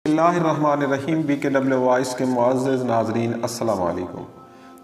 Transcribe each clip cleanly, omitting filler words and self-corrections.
बिस्मिल्लाहिर्रहमानिर्रहीम BKW voice के मुअज़्ज़ज़ नाज़रीन अस्सलाम वालेकुम।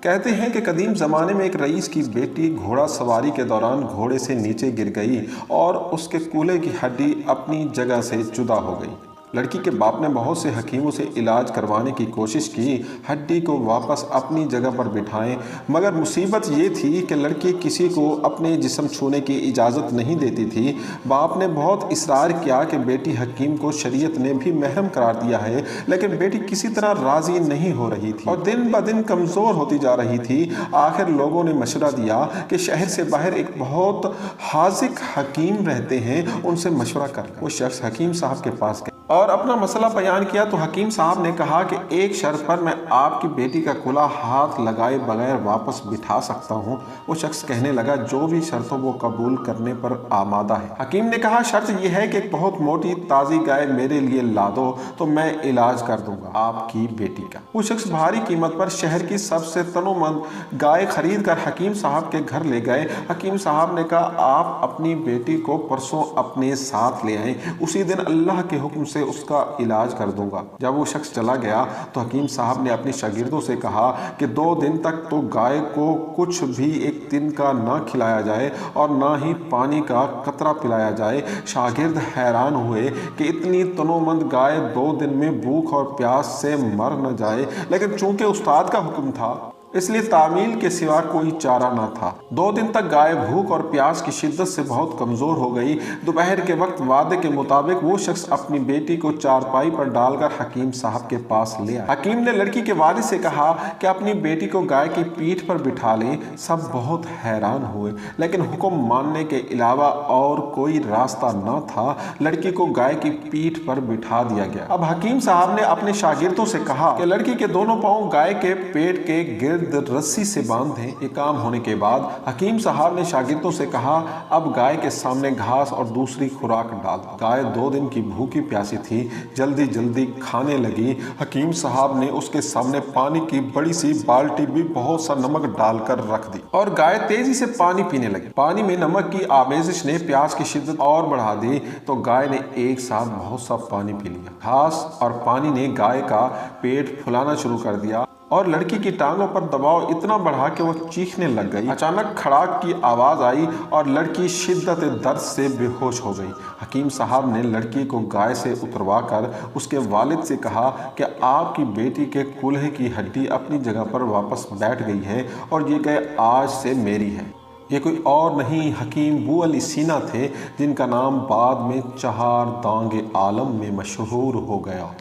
कहते हैं कि कदीम ज़माने में एक रईस की बेटी घोड़ा सवारी के दौरान घोड़े से नीचे गिर गई और उसके कूल्हे की हड्डी अपनी जगह से जुदा हो गई। लड़की के बाप ने बहुत से हकीमों से इलाज करवाने की कोशिश की, हड्डी को वापस अपनी जगह पर बिठाएं, मगर मुसीबत ये थी कि लड़की किसी को अपने जिस्म छूने की इजाज़त नहीं देती थी। बाप ने बहुत इसरार किया कि बेटी हकीम को शरीयत ने भी महरम करार दिया है, लेकिन बेटी किसी तरह राज़ी नहीं हो रही थी और दिन ब दिन कमज़ोर होती जा रही थी। आखिर लोगों ने मशवरा दिया कि शहर से बाहर एक बहुत हाज़िक हकीम रहते हैं, उनसे मशवरा कर। वो शख्स हकीम साहब के पास गए और अपना मसला बयान किया तो हकीम साहब ने कहा कि एक शर्त पर मैं आपकी बेटी का कुल्हा हाथ लगाए बगैर वापस बिठा सकता हूँ। वो शख्स कहने लगा, जो भी शर्त हो वो कबूल करने पर आमादा है। हकीम ने कहा, शर्त यह है कि एक बहुत मोटी ताज़ी गाय मेरे लिए ला दो तो मैं इलाज कर दूंगा आपकी बेटी का। वो शख्स भारी कीमत पर शहर की सबसे तनोमंद गाय खरीद कर हकीम साहब के घर ले गए। हकीम साहब ने कहा, आप अपनी बेटी को परसों अपने साथ ले आए, उसी दिन अल्लाह के हुक्म से उसका इलाज कर दूंगा। जब वो शख्स चला गया तो हकीम साहब ने अपने शागिर्दों से कहा कि 2 दिन तक तो गाय को कुछ भी एक दिन का ना खिलाया जाए और ना ही पानी का कतरा पिलाया जाए। शागिर्द हैरान हुए कि इतनी तनोमंद गाय 2 दिन में भूख और प्यास से मर न जाए, लेकिन चूंकि उस्ताद का हुक्म था इसलिए तामील के सिवा कोई चारा ना था। 2 दिन तक गाय भूख और प्यास की शिद्दत से बहुत कमज़ोर हो गई। दोपहर के वक्त वादे के मुताबिक वो शख्स अपनी बेटी को चारपाई पर डालकर हकीम साहब के पास ले आया। हकीम ने लड़की के वालिद से कहा कि अपनी बेटी को गाय की पीठ पर बिठा लें। सब बहुत हैरान हुए, लेकिन हुक्म मानने के अलावा और कोई रास्ता न था। लड़की को गाय की पीठ पर बिठा दिया गया। अब हकीम साहब ने अपने शागिर्दों से कहा कि लड़की के दोनों पाँव गाय के पेट के गिर्द रस्सी से बांध दें। ये काम होने के बाद हकीम साहब ने शागिर्दों से कहा, अब गाय के सामने घास और दूसरी खुराक डाल। गाय 2 दिन की भूखी प्यासी थी, जल्दी जल्दी खाने लगी। हकीम साहब ने उसके सामने पानी की बड़ी सी बाल्टी भी बहुत सा नमक डालकर रख दी और गाय तेजी से पानी पीने लगी। पानी में नमक की आमेजिश ने प्यास की शिद्दत और बढ़ा दी तो गाय ने एक साथ बहुत सा पानी पी लिया। घास और पानी ने गाय का पेट फुलाना शुरू कर दिया और लड़की की टांगों पर दबाव इतना बढ़ा कि वो चीखने लग गई। अचानक खड़ाक की आवाज़ आई और लड़की शिद्दत दर्द से बेहोश हो गई। हकीम साहब ने लड़की को गाय से उतरवाकर उसके वालिद से कहा कि आपकी बेटी के कूल्हे की हड्डी अपनी जगह पर वापस बैठ गई है और ये गाय आज से मेरी है। ये कोई और नहीं, हकीम बू अली सीना थे, जिनका नाम बाद में 4 दांगे आलम में मशहूर हो गया।